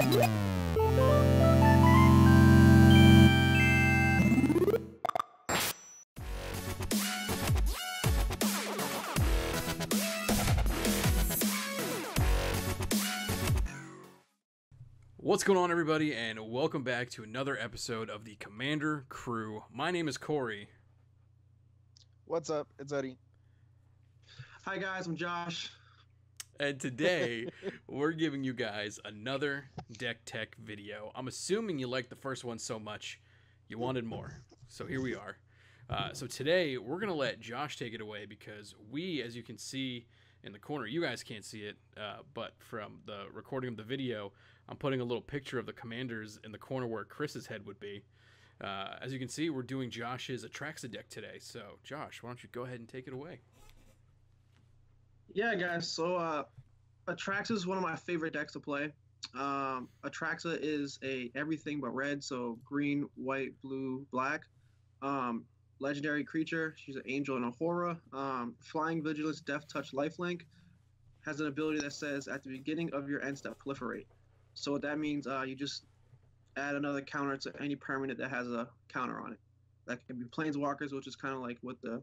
What's going on, everybody, and welcome back to another episode of the Commander Crew. My name is Corey. What's up? It's Eddie. Hi guys, I'm Josh. And today, we're giving you guys another deck tech video. I'm assuming you liked the first one so much, you wanted more. So here we are. So today, we're going to let Josh take it away because we, as you can see in the corner, you guys can't see it, but from the recording of the video, I'm putting a little picture of the commanders in the corner where Chris's head would be. As you can see, we're doing Josh's Atraxa deck today. So, Josh, why don't you go ahead and take it away? Yeah, guys. So, Atraxa is one of my favorite decks to play. Atraxa is a everything but red, so green, white, blue, black. Legendary creature. She's an angel and a horror. Flying, vigilance, death touch, lifelink. Has an ability that says at the beginning of your end step, proliferate. So what that means, you just add another counter to any permanent that has a counter on it. That can be Planeswalkers, which is kind of like what the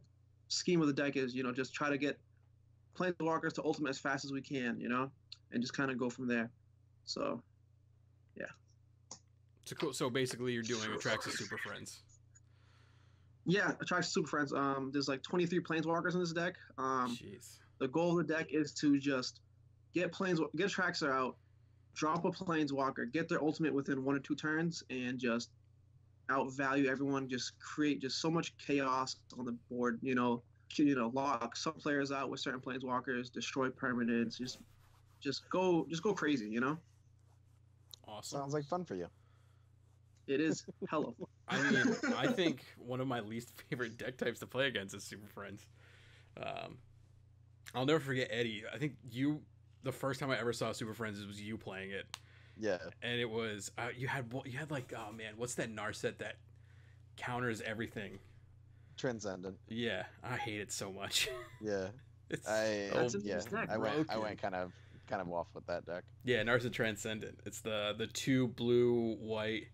scheme of the deck is. You know, just try to get Planeswalkers to ultimate as fast as we can. You know, and just kind of go from there. So, yeah. So cool. So basically, you're doing Atraxa Super Friends. Yeah, Atraxa Super Friends. There's like 23 Planeswalkers in this deck. Jeez. The goal of the deck is to just get Atraxa out, drop a Planeswalker, get their ultimate within 1 or 2 turns, and just outvalue everyone. Just create just so much chaos on the board. You know, lock some players out with certain Planeswalkers, destroy permanents. Just go crazy. You know. Awesome. Sounds like fun for you. It is hella fun. I mean, I think one of my least favorite deck types to play against is Super Friends. I'll never forget Eddie. I think the first time I ever saw Super Friends, it was you playing it. Yeah. And it was you had like, oh man, what's that Narset that counters everything? Transcendent. Yeah, I hate it so much. Yeah. I went kind of off with that deck. Yeah, Narset Transcendent. It's the 2 blue, white,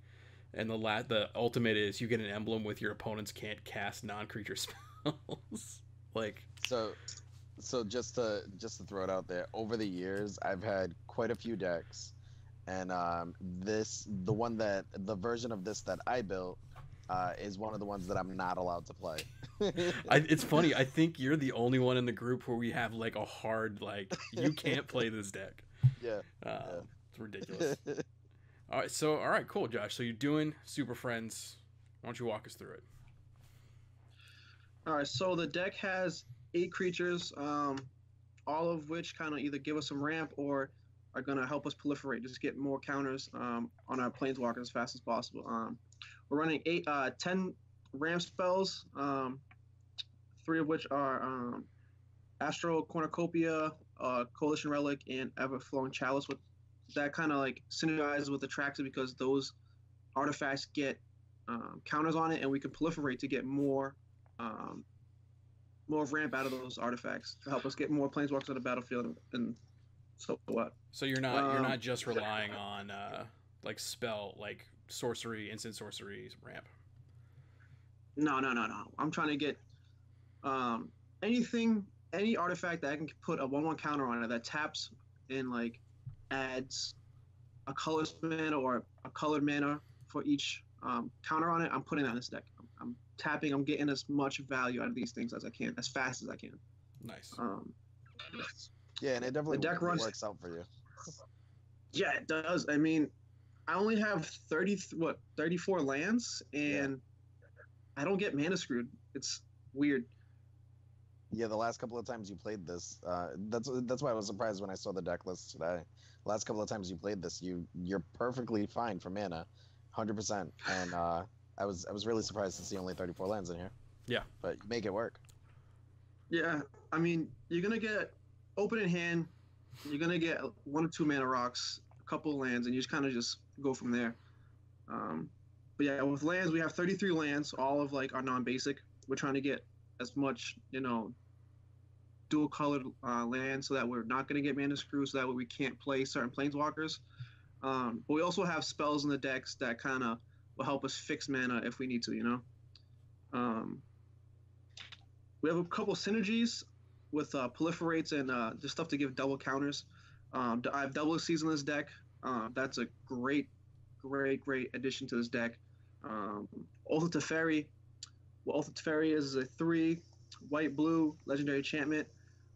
and the ultimate is you get an emblem with your opponents can't cast non-creature spells. Like So just to throw it out there, over the years I've had quite a few decks, and the version of this that I built is one of the ones that I'm not allowed to play. It's funny. I think you're the only one in the group where we have like a hard you can't play this deck. Yeah. It's ridiculous. All right, cool, Josh. So you're doing Super Friends. Why don't you walk us through it? All right. So the deck has 8 creatures, all of which kind of either give us some ramp or are going to help us proliferate, just get more counters on our Planeswalkers as fast as possible. We're running 10 ramp spells, 3 of which are Astral Cornucopia, Coalition Relic, and Everflowing Chalice. With that kind of like synergizes with Atraxa because those artifacts get counters on it, and we can proliferate to get more ramp out of those artifacts to help us get more Planeswalkers on the battlefield, and so what. So you're not just relying on sorcery, instant sorceries ramp. No. I'm trying to get any artifact that I can put a 1/1 counter on it that taps and like adds a colorless mana or a colored mana for each counter on it. I'm putting that in this deck. I'm tapping. I'm getting as much value out of these things as I can, as fast as I can. Nice. Yeah, and it definitely works out for you. Yeah, it does. I mean, I only have 34 lands, and I don't get mana screwed. It's weird. Yeah, the last couple of times you played this, that's why I was surprised when I saw the deck list today. The last couple of times you played this, you're perfectly fine for mana, 100%. And I was really surprised to see only 34 lands in here. Yeah, but you make it work. Yeah, I mean, you're gonna get open in hand. You're gonna get 1 or 2 mana rocks, a couple lands, and you just kind of just go from there. But yeah, with lands, we have 33 lands, all of like our non-basic. We're trying to get as much, dual colored land so that we're not going to get mana screws, so that way we can't play certain Planeswalkers. But we also have spells in the decks that kind of will help us fix mana if we need to, you know. We have a couple synergies with proliferates and just stuff to give double counters. I have double season in this deck. That's a great addition to this deck. Oath of Teferi. Well, Oath of Teferi is a 3 white blue legendary enchantment.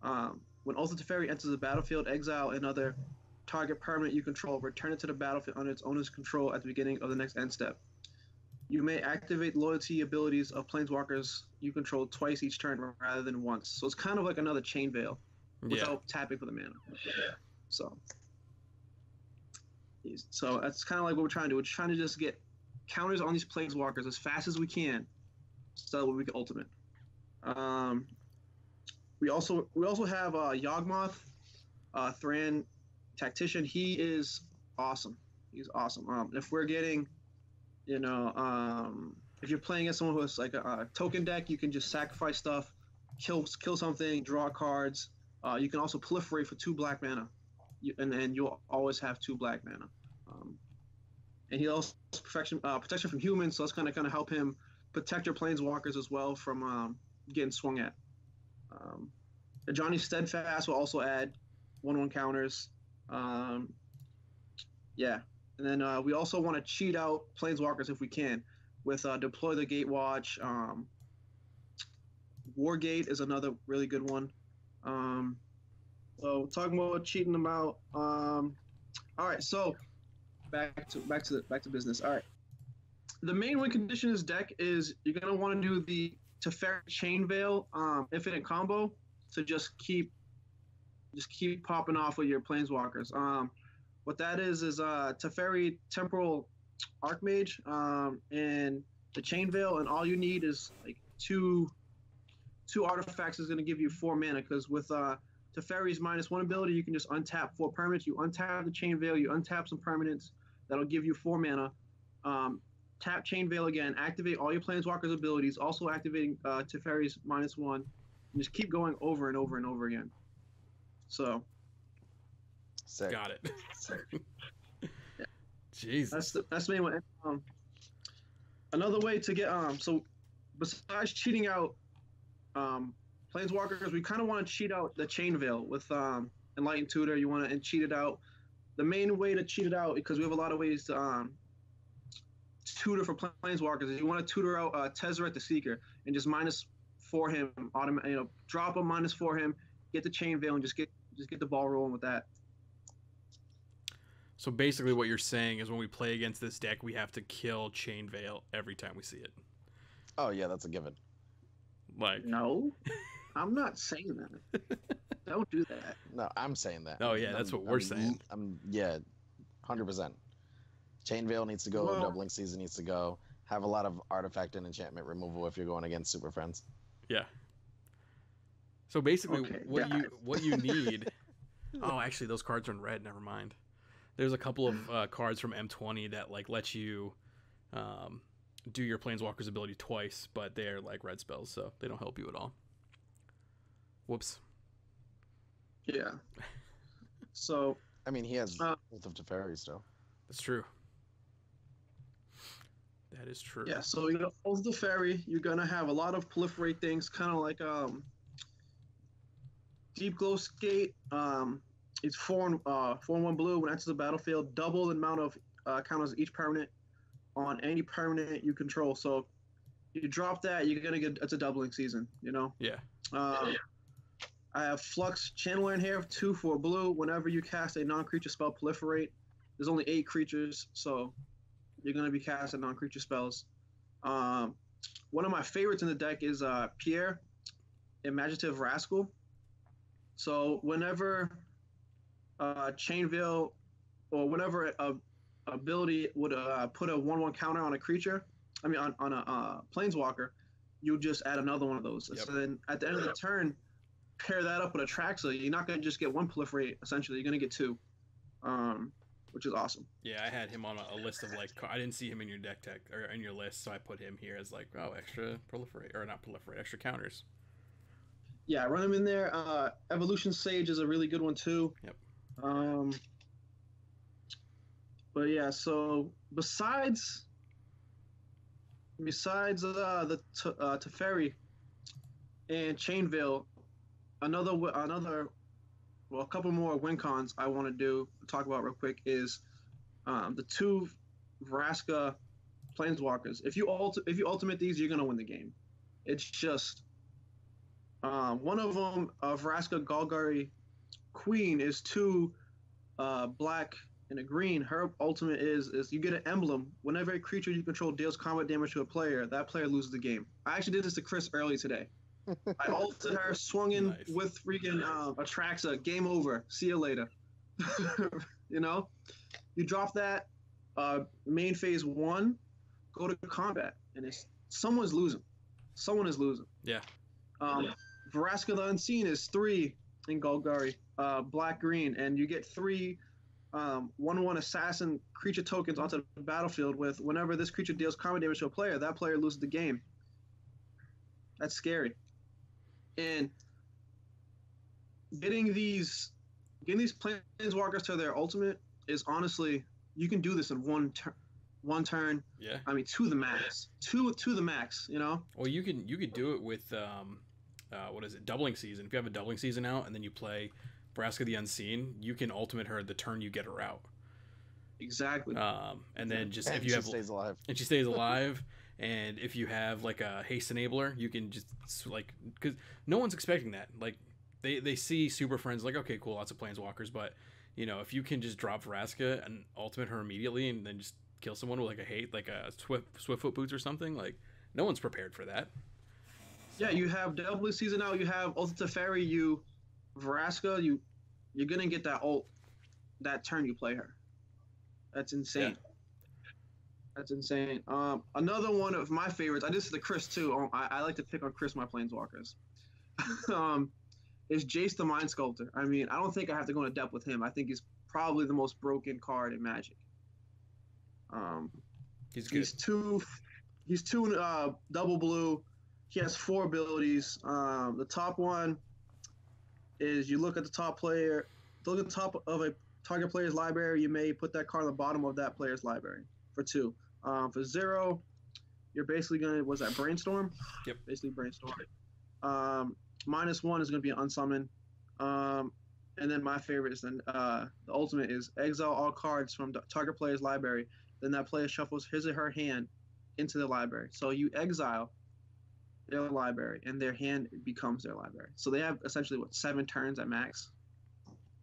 When Oath of Teferi enters the battlefield, exile another target permanent you control. Return it to the battlefield under its owner's control at the beginning of the next end step. You may activate loyalty abilities of planeswalkers you control twice each turn rather than once. So it's kind of like another Chain Veil without tapping for the mana. So that's kind of like what we're trying to do. We're trying to just get counters on these planeswalkers as fast as we can, so that we can ultimate. We also have Yawgmoth, Thran Tactician. He is awesome. He's awesome. If we're getting, you know, if you're playing against someone who has like a token deck, you can just sacrifice stuff, kill something, draw cards. You can also proliferate for 2 black mana, and then you'll always have 2 black mana. And he also has protection from humans, so that's kind of help him protect your planeswalkers as well from getting swung at. Johnny Steadfast will also add 1/1 counters. Yeah, and then we also want to cheat out planeswalkers if we can with Deploy the Gatewatch. Wargate is another really good one. So talking about cheating them out. All right, so back to business. All right, the main win condition in this deck is you're gonna want to do the Teferi Chain Veil infinite combo to just keep popping off with your planeswalkers. What that is Teferi Temporal Archmage and the Chain Veil, and all you need is like two artifacts is going to give you 4 mana, because with Teferi's -1 ability, you can just untap 4 permanents. You untap the Chain Veil, you untap some permanents that'll give you 4 mana. Tap Chain Veil again, activate all your planeswalkers' abilities, also activating Teferi's -1, and just keep going over and over and over again. So Sick. Got it. Yeah. Jesus. That's the main one. Another way to get so besides cheating out planeswalkers, we kind of want to cheat out the Chain Veil with Enlightened Tutor. You want to cheat it out. The main way to cheat it out, because we have a lot of ways to tutor for planeswalkers, is you want to tutor out Tezzeret the Seeker and just -4 him, drop him, -4 him, get the Chain Veil, and just get the ball rolling with that. So basically what you're saying is when we play against this deck, we have to kill Chain Veil every time we see it. Oh yeah, that's a given. Like, no, I'm not saying that. Don't do that. No, I'm saying that. Oh yeah, that's what we're saying. Yeah, 100%. Chain Veil needs to go. Well, Doubling Season needs to go. Have a lot of artifact and enchantment removal if you're going against Super Friends. Yeah. So basically, Okay, what you need. Oh, actually, those cards are in red. Never mind. There's a couple of cards from M20 that like let you do your Planeswalker's ability twice, but they're like red spells, so they don't help you at all. Whoops. Yeah. So I mean, he has Oath of Teferi still. That's true. That is true. yeah, so you know, Oath of the Fairy, you're gonna have a lot of proliferate things, kind of like Deep Glow Skate. It's 4/1 blue. When it enters the battlefield, double the amount of counters each permanent on any permanent you control. So you drop that, you're gonna get, it's a doubling season, you know. Yeah. I have Flux Channeler in here, 2 for blue. Whenever you cast a non-creature spell, proliferate. There's only 8 creatures, so you're gonna be casting non-creature spells. One of my favorites in the deck is Pierre, Imaginative Rascal. So whenever Chain Veil or whatever ability would put a 1/1 counter on a creature, I mean on a planeswalker, you just add another one of those. Yep. So then at the end of the turn, pair that up with Atraxa. You're not going to just get 1 proliferate, essentially. You're going to get 2, which is awesome. Yeah, I had him on a list of like, I didn't see him in your deck or in your list, so I put him here as like, oh, extra proliferate, or not proliferate, extra counters. Yeah, I run him in there. Evolution Sage is a really good one too. Yep. But yeah, so besides the Teferi and Chainveil, another well, a couple more win cons I want to talk about real quick is the two Vraska Planeswalkers. If you ultimate these, you're gonna win the game. It's just one of them, Vraska Golgari Queen, is two black and a green. Her ultimate is you get an emblem. Whenever a creature you control deals combat damage to a player, that player loses the game. I actually did this to Chris early today. I ulted her, swung in Nice. with freaking Atraxa. Game over. See you later. You know, you drop that main phase 1, go to combat, and it's someone's losing. Someone is losing. Yeah. Vraska the Unseen is 3 in Golgari, black green, and you get 3 1/1 assassin creature tokens onto the battlefield with whenever this creature deals combat damage to a player, that player loses the game. That's scary. And getting these planeswalkers to their ultimate is honestly, you can do this in one turn. Yeah. I mean, to the max. To the max, you know? Well, you could do it with what is it? Doubling season. If you have a doubling season out and then you play Vraska the Unseen, you can ultimate her the turn you get her out. Exactly. And then just And if you she have stays alive. and she stays alive, and if you have like a haste enabler, you can just like, because no one's expecting that. Like they see Super Friends like, okay, cool, lots of planeswalkers, but you know, if you can just drop Vraska and ultimate her immediately and then just kill someone with like a hate, like a Swiftfoot boots or something, like no one's prepared for that. Yeah, you have double season out, you have Ultra Teferi, you Vraska, you're gonna get that ult that turn you play her. That's insane. Yeah. That's insane. Another one of my favorites, I did this to Chris too. I like to pick on Chris, my planeswalkers. Is Jace the Mind Sculptor. I mean, I don't think I have to go into depth with him. I think he's probably the most broken card in Magic. He's good. He's two double blue. He has 4 abilities. The top one is you look at the top player. Look at the top of a target player's library. You may put that card on the bottom of that player's library for 2. For 0, you're basically gonna brainstorm? Yep. Basically brainstorm. -1 is gonna be an unsummon. And then my favorite is the ultimate is exile all cards from the target player's library. Then that player shuffles his or her hand into the library. So you exile their library, and their hand becomes their library. So they have essentially 7 turns at max.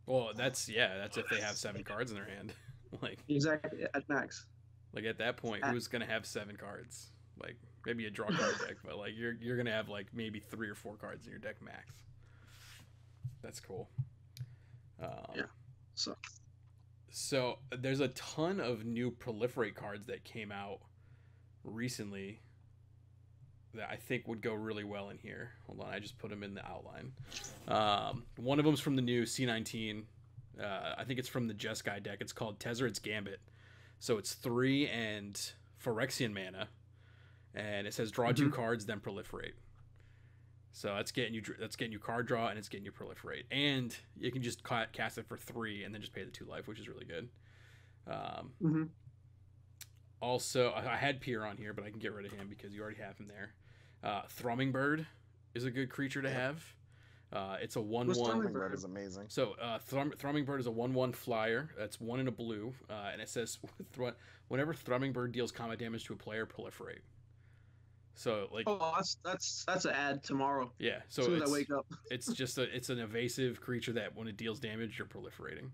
Well, that's if they have 7 cards in their hand. Like Exactly at max. Like at that point, who's gonna have 7 cards? Like maybe a draw card deck, but like you're gonna have like maybe 3 or 4 cards in your deck max. That's cool. Yeah. So there's a ton of new proliferate cards that came out recently that I think would go really well in here. Hold on, I just put them in the outline. One of them's from the new C19. I think it's from the Jeskai deck. It's called Tezzeret's Gambit. So it's 3 and Phyrexian mana, and it says draw 2 cards, then proliferate. So that's getting you card draw, and it's getting you proliferate, and you can just cast it for 3 and then just pay the 2 life, which is really good. Also, I had Pier on here, but I can get rid of him because you already have him there. Thrumming Bird is a good creature to have. It's a 1/1. Thrumming Bird is amazing. So Thrumming Bird is a 1/1 flyer. That's 1 in a blue, and it says whenever Thrumming Bird deals combat damage to a player, proliferate. So like, that's an ad tomorrow. Yeah. So as soon as I wake up. it's an evasive creature that when it deals damage, you're proliferating.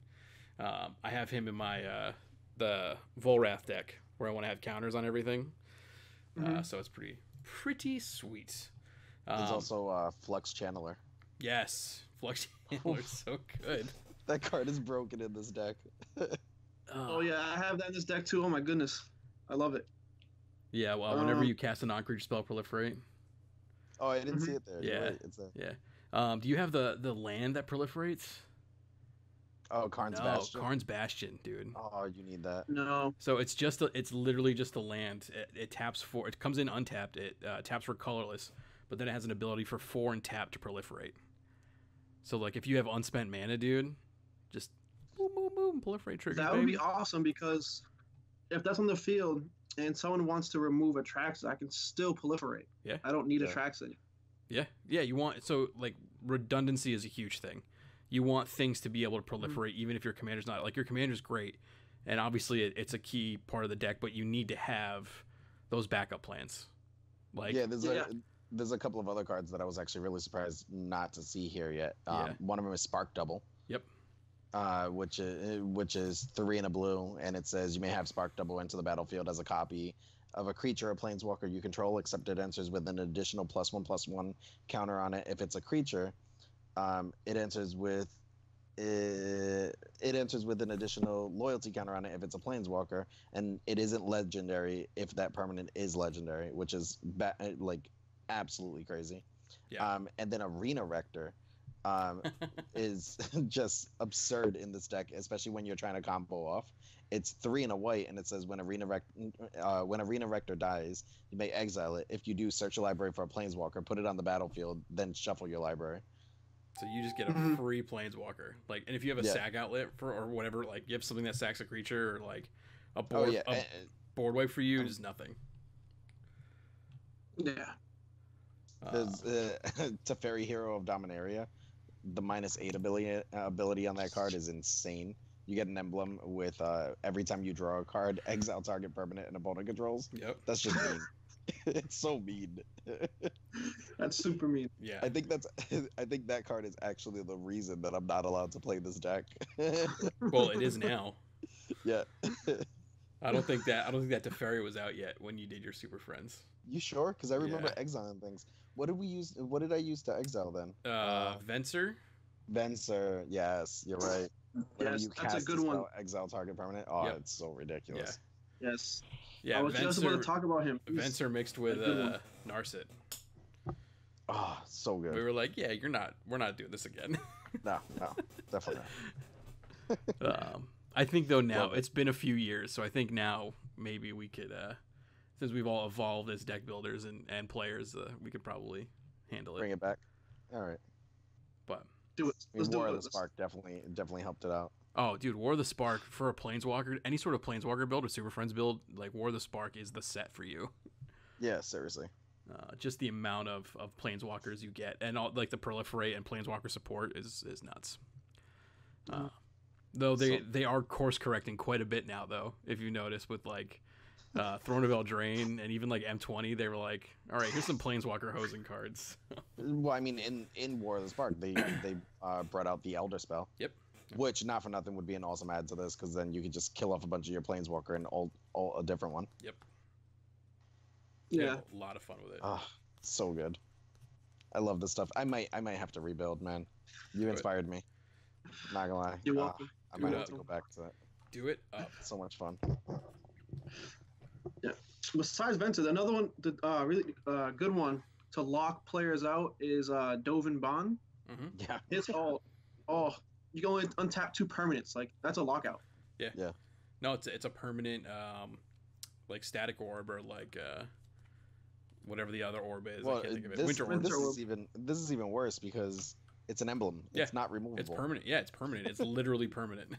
I have him in my the Volrath deck where I want to have counters on everything. So it's pretty sweet. There's also Flux Channeler. Yes, Flux Channeler is so good. That card is broken in this deck. Oh yeah, I have that in this deck too. Oh my goodness, I love it. Yeah, well, whenever you cast a non-creature spell, proliferate. Oh, I didn't see it there. Yeah, right. It's do you have the land that proliferates? Oh, Karn's Bastion. Karn's Bastion, dude. Oh, you need that. No. So it's literally just a land. It taps for. It comes in untapped. It taps for colorless, but then it has an ability for 4 and tap to proliferate. So like if you have unspent mana, dude, just boom, boom, boom, boom, proliferate triggers, That baby. would be awesome because if that's on the field and someone wants to remove Atraxa, I can still proliferate. Yeah. I don't need Yeah. Atraxa. Yeah, you want, so like redundancy is a huge thing. You want things to be able to proliferate even if your commander's not, like your commander's great, and obviously it's a key part of the deck, but you need to have those backup plans. Like there's a couple of other cards that I was actually really surprised not to see here yet. Yeah. One of them is Spark Double. Yep. Which is 3 and a blue, and it says you may have Spark Double into the battlefield as a copy of a creature or planeswalker you control, except it enters with an additional +1/+1 counter on it. If it's a creature, it enters with an additional loyalty counter on it if it's a planeswalker, and it isn't legendary if that permanent is legendary, which is like absolutely crazy. Yeah. And then Arena Rector is just absurd in this deck, especially when you're trying to combo off. It's 3 and a white, and it says when Arena Rector dies, you may exile it. If you do, search your library for a planeswalker, put it on the battlefield, then shuffle your library. So you just get a free planeswalker, like, and if you have a sack outlet for or whatever, like you have something that sacks a creature or like a board, board wipe for you, is nothing. Yeah. There's Teferi, Hero of Dominaria. The -8 ability on that card is insane. You get an emblem with every time you draw a card, exile target permanent and opponent controls. Yep. That's just mean. It's so mean. That's super mean. Yeah. I think that card is actually the reason that I'm not allowed to play this deck. Well, it is now. Yeah. I don't think that Teferi was out yet when you did your Super Friends. You sure? Because I remember exiling things. What did I use to exile then? Venser. Venser. Yes, you're right. Whenever Yes, you that's a cast good one. Exile target permanent. Oh, Yep. it's so ridiculous. Yes. Yeah. I was just about to talk about him. Venser mixed with Narset. Oh, so good. We were like, yeah, we're not doing this again. No, definitely not. I think though now it's been a few years, so I think now maybe we could, since we've all evolved as deck builders and players, we could probably handle it. Bring it back. All right. But Do it. Let's do War it. of the Spark definitely helped it out. oh, dude, War of the Spark for a planeswalker, any sort of planeswalker build or Super Friends build, like War of the Spark is the set for you. Yeah, seriously. Just the amount of planeswalkers you get, and all like the proliferate and planeswalker support is nuts. Though they are course correcting quite a bit now, though. If you notice with like Throne of Eldraine and even like M20, they were like, all right, here's some planeswalker hosing cards. Well, I mean, in War of the Spark, they brought out the Elder spell. Yep. Which, not for nothing, would be an awesome add to this, because then you could just kill off a bunch of your planeswalker and all a different one. Yep. Yeah. A lot of fun with it. Ah, so good. I love this stuff. I might have to rebuild, man. You inspired me. Not gonna lie. You're welcome. I might Do have it to up. go back to that. Do it up. So much fun. Yeah. Besides Vented, another one, really good one to lock players out is Dovin Bond. Mm-hmm. Yeah. It's you can only untap 2 permanents. Like that's a lockout. Yeah. Yeah. No, it's a permanent like static orb or like whatever the other orb is. Well, I can't think of it. this, Winter orb. this is even worse because it's an emblem. It's not removable. It's permanent. Yeah, it's permanent. It's literally permanent.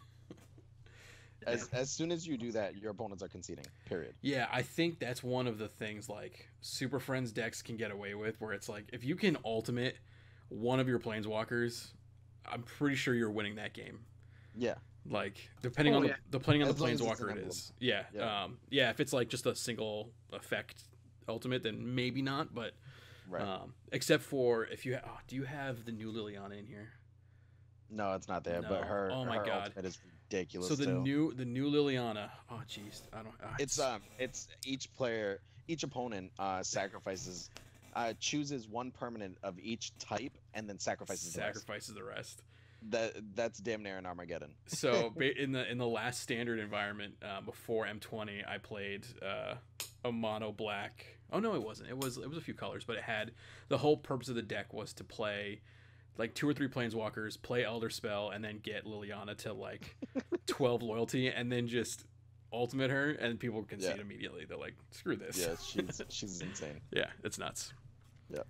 As soon as you do that, your opponents are conceding. Period. Yeah, I think that's one of the things like Super Friends decks can get away with, where it's like if you can ultimate one of your planeswalkers, I'm pretty sure you're winning that game. Yeah. Like depending on the planeswalker it emblem. is. Yeah. Yeah. If it's like just a single effect ultimate, then maybe not. But Right. Except for if you do you have the new Liliana in here? No, it's not there. No. But her God, ultimate is ridiculous. So the too. new Liliana. Oh jeez, I don't. It's each opponent sacrifices, chooses one permanent of each type and then sacrifices the rest. That's damn near an Armageddon. So in the last standard environment before M20, I played a mono black. Oh no, it wasn't. It was a few colors, but it had the whole purpose of the deck was to play like 2 or 3 planeswalkers, play Elder Spell, and then get Liliana to like 12 loyalty, and then just ultimate her, and people concede immediately. They're like, screw this. Yeah, she's insane. Yeah, it's nuts. Yeah,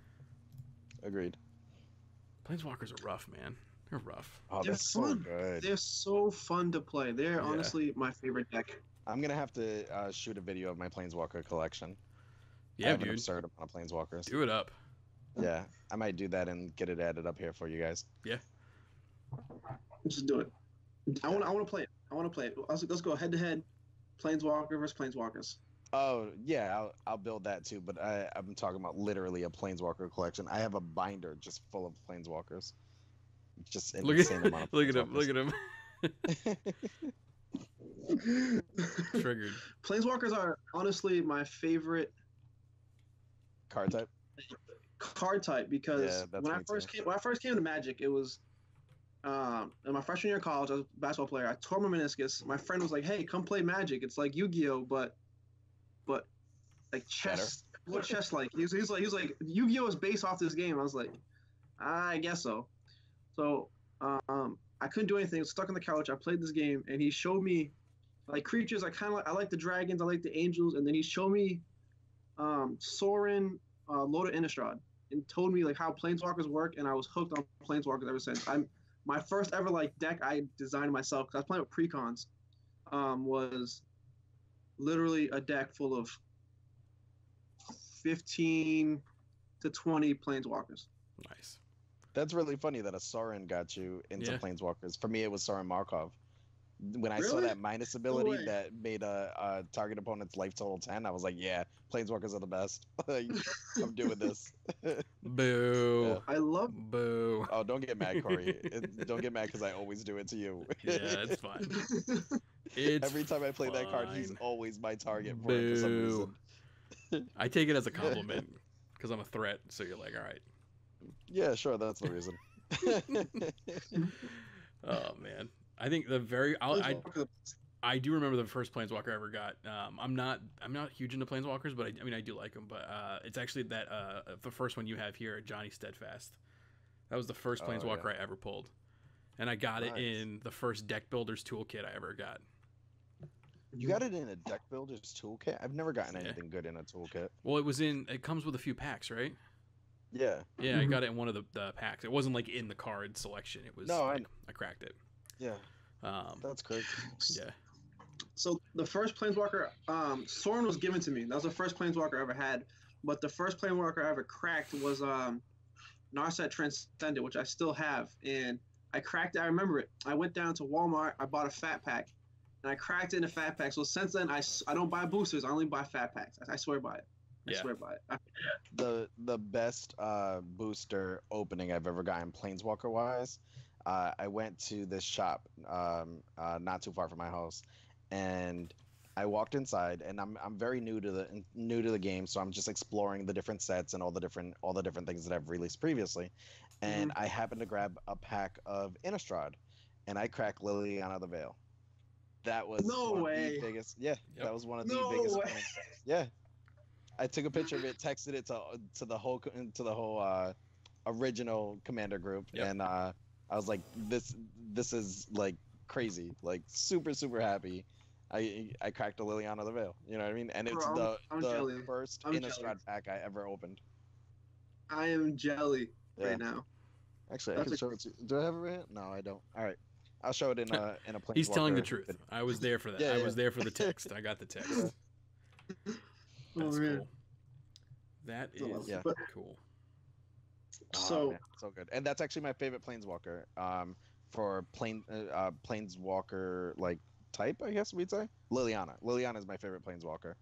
agreed. Planeswalkers are rough, man. They're rough. Oh, They're that's so fun. good. They're so fun to play. They're honestly my favorite deck. I'm gonna have to shoot a video of my Planeswalker collection. I Yeah, have an dude. absurd amount of Planeswalkers. Do it up. Yeah, I might do that and get it added up here for you guys. Yeah. Just do it. I want to play it. I want to play it. Let's go head to head. Planeswalker versus Planeswalkers. Oh yeah, I'll build that too. But I'm talking about literally a Planeswalker collection. I have a binder just full of Planeswalkers. Just an insane amount of look at him. Planeswalkers. Look at him. Triggered. Planeswalkers are honestly my favorite Card type. Because that's when I me first too. came to Magic, it was in my freshman year of college. I was a basketball player. I tore my meniscus. My friend was like, "Hey, come play Magic. It's like Yu-Gi-Oh, but like chess. What chess like?" He was like, "Yu-Gi-Oh is based off this game." I was like, "I guess so." So I couldn't do anything. I was stuck on the couch. I played this game, and he showed me like creatures. I like the dragons. I like the angels, and then he showed me Sorin, Lord of Innistrad, and told me like how Planeswalkers work, and I was hooked on Planeswalkers ever since. My first ever like deck I designed myself because I was playing with Precons, was literally a deck full of 15 to 20 Planeswalkers. Nice. That's really funny that a Sauron got you into Yeah. Planeswalkers. For me, it was Sauron Markov. When I saw Really? that minus ability way. that made a target opponent's life total 10, I was like, yeah, Planeswalkers are the best. I'm doing this. Boo. Yeah. I love. Boo. Oh, don't get mad, Corey. Don't get mad because I always do it to you. Yeah, it's fine. It's Every time I play that card, he's fine. always my target for it for some Boo. reason. I take it as a compliment because I'm a threat. So you're like, all right. Yeah, sure, that's the reason. Oh man, I think I do remember the first Planeswalker I ever got. I'm not huge into Planeswalkers, but I mean I do like them. But it's actually that the first one you have here, Johnny Steadfast. That was the first Oh, Planeswalker yeah. I ever pulled, and I got it Nice. in the first Deck Builders toolkit I ever got. You got it in a deck builder's toolkit? I've never gotten Yeah. anything good in a toolkit. Well, it comes with a few packs, right? Yeah. Yeah, I Mhm. got it in one of the packs. It wasn't like in the card selection. It was No, like, I cracked it. Yeah. That's crazy. Yeah. So the first Planeswalker, Sorin was given to me. That was the first Planeswalker I ever had. But the first Planeswalker I ever cracked was Narset Transcendent, which I still have. And I cracked it. I remember it. I went down to Walmart. I bought a fat pack. And I cracked it in a fat pack. So since then, I don't buy boosters. I only buy fat packs. I swear by it. I Yeah. swear by it. The best booster opening I've ever gotten Planeswalker wise. I went to this shop not too far from my house, and I walked inside, and I'm very new to the game, so I'm just exploring the different sets and all the different things that I've released previously, and I happened to grab a pack of Innistrad, and I cracked Liliana the Veil. That was No one way. of the biggest. Yeah, Yep. that was one of the No biggest. way. Ones. Yeah, I took a picture of it, texted it to the whole original Commander group, Yep. and I was like, this is like crazy, like super happy. I cracked a Liliana the Veil, you know what I mean? And it's Bro, I'm the jelly. first I'm Innistrad jelly. pack I ever opened. I am jelly Yeah. right now. Actually, I That's can a- show it to you. Do I have it right here? No, I don't. All right, I'll show it in a Planeswalker. He's telling the truth. I was there for that. Yeah, I yeah. was there for the text. I got the text. Oh, That's man. cool. That I love is it. But- cool. So- man, so good, and that's actually my favorite Planeswalker. For Planeswalker like type, I guess we'd say Liliana. Liliana is my favorite Planeswalker.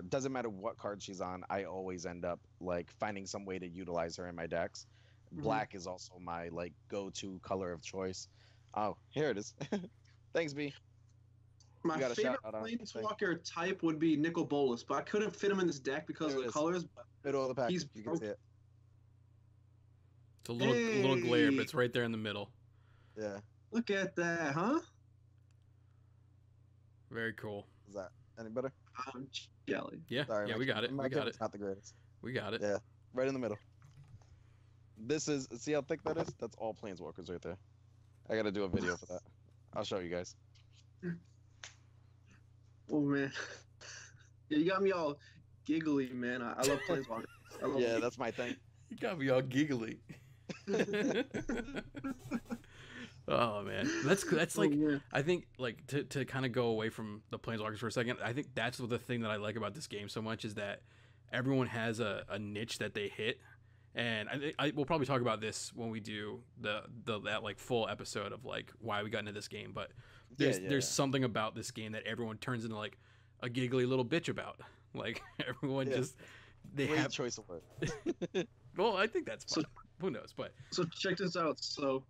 Doesn't matter what card she's on, I always end up like finding some way to utilize her in my decks. Black is also my like go-to color of choice. Oh, here it is. Thanks, B. My You got a favorite shout out on it. Planeswalker type would be Nicol Bolas, but I couldn't fit him in this deck because There of it the is. colors. But Middle of the pack. He's You can see it. It's a little glare, but Hey. it's right there in the middle. Yeah. look at that, huh? Very cool. Is that any better? I'm jelly. Yeah, Sorry, yeah, my we got it. my We got camera's it. Not the greatest. We got it. Yeah. Right in the middle. This is, see how thick that is? That's all Planeswalkers right there. I gotta do a video for that. I'll show you guys. Oh man, yeah, you got me all giggly, man. I love Planeswalker. I love Yeah, that's my thing. You got me all giggly. Oh man, that's Oh, like yeah. I think like to kind of go away from the Planeswalkers for a second. I think that's the thing that I like about this game so much is that everyone has a niche that they hit, and we'll probably talk about this when we do that like full episode of like why we got into this game. But there's something about this game that everyone turns into like a giggly little bitch about. Like everyone just they Great have choice of word. well, I think that's fun. Who knows? But So check this out. So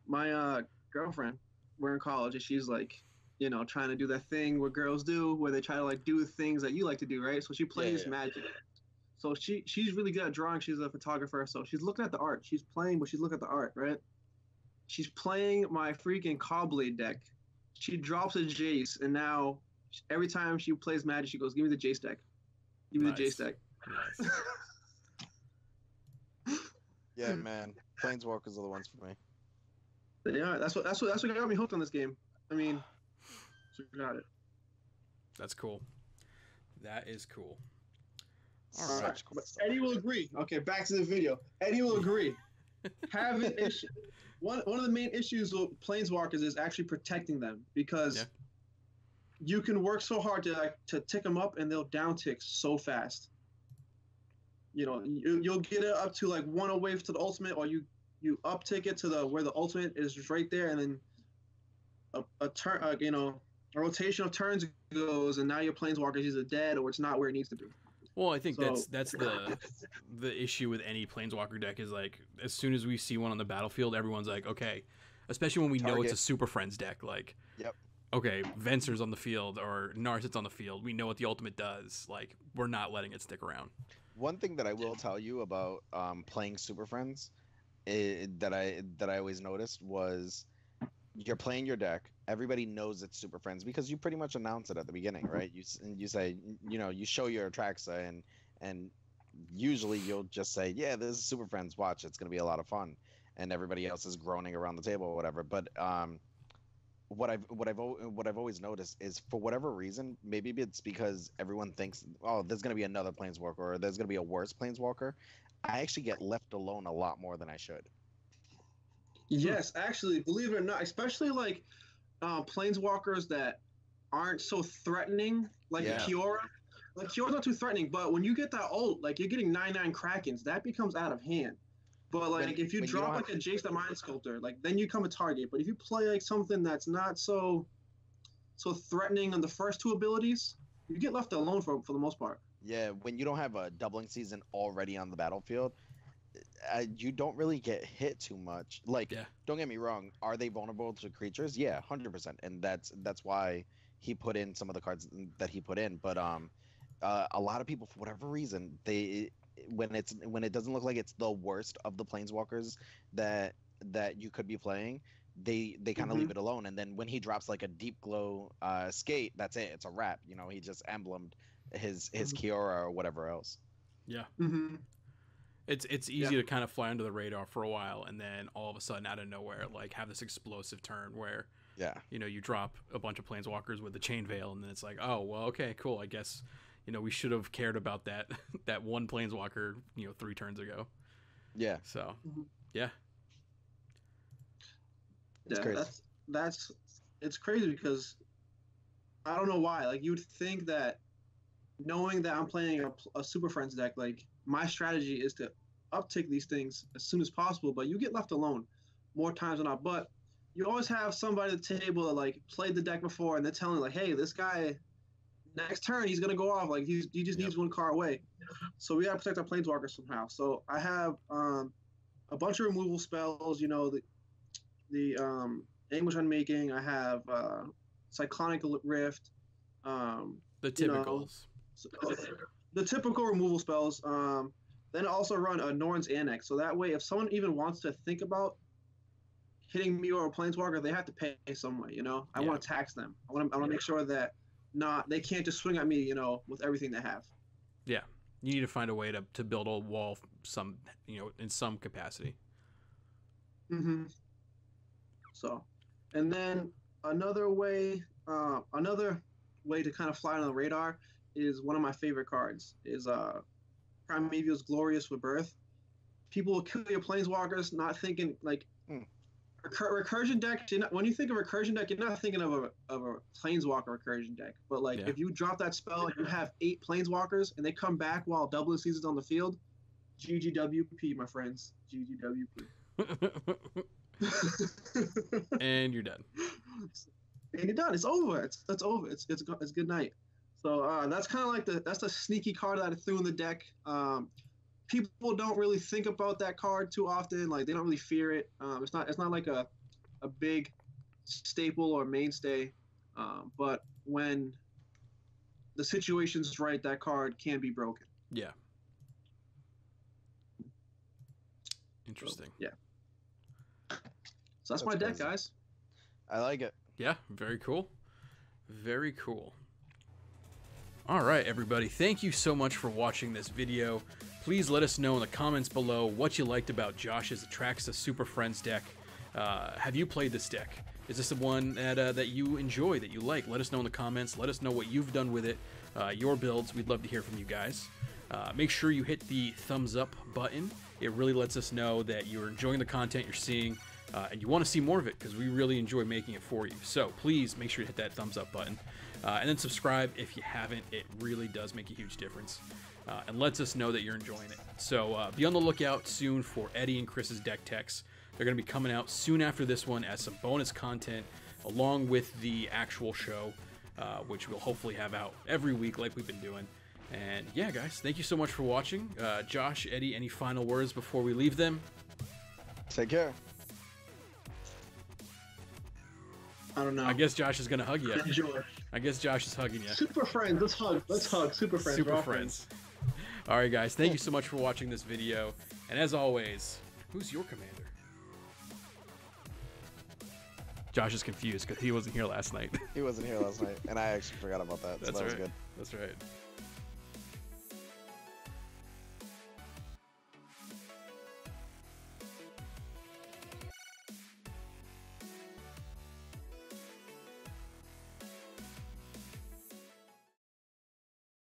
my girlfriend, we're in college, and she's like, trying to do that thing where girls do, where they try to like do things that you like to do, right? So she plays Magic. So she's really good at drawing. She's a photographer, so she's looking at the art. She's playing, but she's looking at the art, right? She's playing my freaking Cobblade deck. She drops a Jace, and now every time she plays Magic, she goes, "Give me the Jace deck. Give me the Jace deck." Nice. Yeah, man. Planeswalkers are the ones for me. They are. That's what got me hooked on this game. I mean, so we got it. That's cool. That is cool. All right. But Eddie will agree. Okay, back to the video. Eddie will agree. Have an issue. One of the main issues with Planeswalkers is actually protecting them, because you can work so hard to tick them up, and they'll down tick so fast. You'll get it up to like one away to the ultimate, or you uptick it to where the ultimate is just right there, and then a turn, a rotation of turns goes, and now your Planeswalker is either dead or it's not where it needs to be. Well, I think that's the issue with any Planeswalker deck is like as soon as we see one on the battlefield, everyone's like, okay, especially when we know it's a Super Friends deck, like, okay, Venser's on the field or Narset's on the field, we know what the ultimate does, like we're not letting it stick around. One thing that I will tell you about playing Super Friends that I always noticed was you're playing your deck. Everybody knows it's Super Friends because you pretty much announce it at the beginning, right? You say, you show your Atraxa, and usually you'll just say, yeah, this is Super Friends. Watch, it's gonna be a lot of fun, and everybody else is groaning around the table or whatever. But what I've always noticed is, for whatever reason, maybe it's because everyone thinks, oh, there's gonna be another Planeswalker, or there's gonna be a worse Planeswalker. I actually get left alone a lot more than I should. Yes, actually, believe it or not, especially like Planeswalkers that aren't so threatening, like Kiora. Like Kiora's not too threatening, but when you get that ult, like you're getting 9/9 Krakens, that becomes out of hand. But like if you drop like a Jace the Mind Sculptor, like then you come a target. But if you play like something that's not so threatening on the first two abilities, you get left alone for the most part. Yeah, when you don't have a doubling season already on the battlefield, you don't really get hit too much. Like, don't get me wrong, are they vulnerable to creatures? Yeah, 100%, and that's why he put in some of the cards that he put in. But a lot of people, for whatever reason, when it doesn't look like it's the worst of the Planeswalkers that you could be playing, they kind of leave it alone. And then when he drops like a Deep Glow Skate, that's it. It's a wrap. He just emblemed his Kiora or whatever else. Yeah. It's easy to kind of fly under the radar for a while, and then all of a sudden, out of nowhere, like have this explosive turn where you drop a bunch of Planeswalkers with the Chain Veil, and then it's like, oh well, okay, cool. I guess we should have cared about that one Planeswalker 3 turns ago. Yeah. So yeah. It's crazy. It's crazy because I don't know why. Like you'd think that knowing that I'm playing a Super Friends deck, like my strategy is to uptick these things as soon as possible, but you get left alone more times than not. But you always have somebody at the table that like played the deck before, and they're telling you like, hey, this guy next turn he's gonna go off, like he just needs one card away. So we gotta protect our Planeswalkers somehow. So I have a bunch of removal spells, the Anguish Unmaking, I have Cyclonic Rift, the typicals. The typical removal spells. Then I also run a Norn's Annex, so that way if someone even wants to think about hitting me or a Planeswalker, they have to pay some way. I want to tax them. I want to make sure that they can't just swing at me, with everything they have. Yeah, you need to find a way to build a wall, in some capacity. So, and then another way to kind of fly on the radar is one of my favorite cards is Primeval's Glorious Rebirth. People will kill your Planeswalkers not thinking like Recursion deck. When you think of recursion deck, you're not thinking of a Planeswalker recursion deck. But like, Yeah. if you drop that spell and you have 8 Planeswalkers and they come back while double season's on the field, GGWP, my friends. GGWP. And you're done. And you're done. It's over. It's over. It's good night. So that's kind of like that's the sneaky card that I threw in the deck. People don't really think about that card too often. Like, they don't really fear it. It's not like a big staple or mainstay. But when the situation's right, that card can be broken. Yeah. Interesting. So, yeah. So that's my deck, crazy. guys. I like it. Yeah, very cool. Very cool. All right, everybody. Thank you so much for watching this video. Please let us know in the comments below what you liked about Josh's Atraxa Super Friends deck. Have you played this deck? Is this the one that you enjoy, that you like? Let us know in the comments. Let us know what you've done with it, your builds. We'd love to hear from you guys. Make sure you hit the thumbs up button. It really lets us know that you're enjoying the content you're seeing, and you want to see more of it, because we really enjoy making it for you. So please make sure to hit that thumbs up button, and then subscribe if you haven't. It really does make a huge difference, and lets us know that you're enjoying it. So be on the lookout soon for Eddie and Chris's deck techs. They're going to be coming out soon after this one as some bonus content along with the actual show, which we'll hopefully have out every week like we've been doing. And yeah, guys, thank you so much for watching. Josh, Eddie, any final words before we leave them? Take care. I don't know. I guess Josh is going to hug you. Enjoy. I guess Josh is hugging you. Super friends. Let's hug. Let's hug. Super friends. Super We're all friends. All right, guys, thank you so much for watching this video. And as always, who's your commander? Josh is confused because he wasn't here last night. He wasn't here last night, and I actually forgot about that. So That's that was right. good. That's right.